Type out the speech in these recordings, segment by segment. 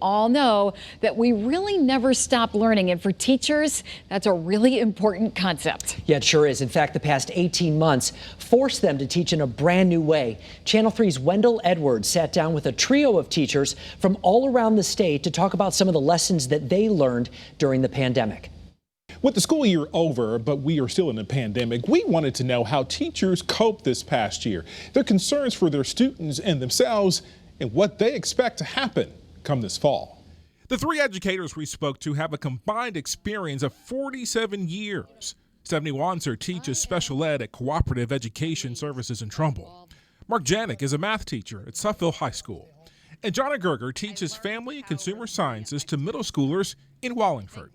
All know that we really never stop learning, and for teachers, that's a really important concept. Yeah, it sure is. In fact, the past 18 months forced them to teach in a brand new way. Channel 3's Wendell Edwards sat down with a trio of teachers from all around the state to talk about some of the lessons that they learned during the pandemic. With the school year over, but we are still in a pandemic, we wanted to know how teachers coped this past year, their concerns for their students and themselves, and what they expect to happen come this fall. The three educators we spoke to have a combined experience of 47 years. Stephanie Wanzer teaches special ed at Cooperative Education Services in Trumbull. Mark Janik is a math teacher at Suffield High School. And Jonna Gerger teaches family and consumer sciences to middle schoolers in Wallingford.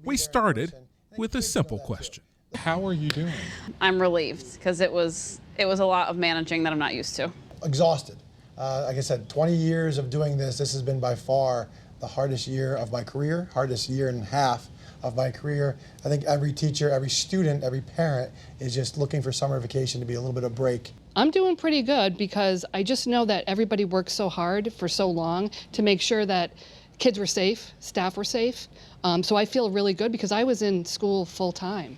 We started with a simple question. How are you doing? I'm relieved because it was a lot of managing that I'm not used to. Exhausted. Like I said, 20 years of doing this has been by far the hardest year of my career, hardest year and a half of my career. I think every teacher, every student, every parent is just looking for summer vacation to be a little bit of break. I'm doing pretty good because I just know that everybody worked so hard for so long to make sure that kids were safe, staff were safe. So I feel really good because I was in school full time.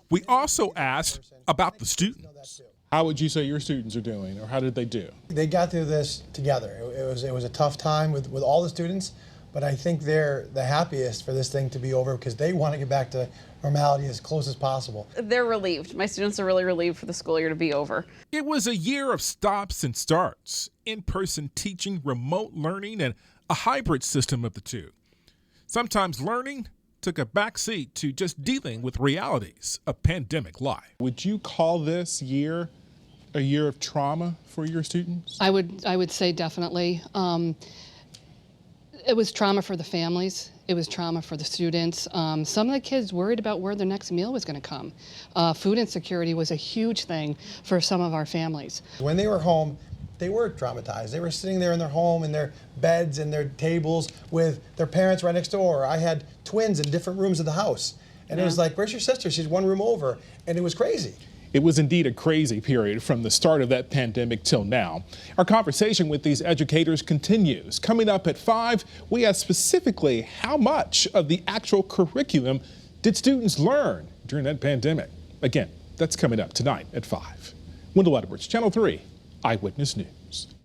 We also asked about the students. How would you say your students are doing, or how did they do? They got through this together. It was a tough time with all the students, but I think they're the happiest for this thing to be over because they want to get back to normality as close as possible. They're relieved. My students are really relieved for the school year to be over. It was a year of stops and starts, in-person teaching, remote learning, and a hybrid system of the two. Sometimes learning took a backseat to just dealing with realities of pandemic life. Would you call this year a year of trauma for your students? I would say definitely. It was trauma for the families. It was trauma for the students. Some of the kids worried about where their next meal was going to come. Food insecurity was a huge thing for some of our families. When they were home, they were traumatized. They were sitting there in their home, in their beds and their tables with their parents right next door. I had twins in different rooms of the house. And It was like, where's your sister? She's one room over. And it was crazy. It was indeed a crazy period from the start of that pandemic till now. Our conversation with these educators continues. Coming up at 5, we ask specifically how much of the actual curriculum did students learn during that pandemic. Again, that's coming up tonight at 5. Wendell Edwards, Channel 3 Eyewitness News.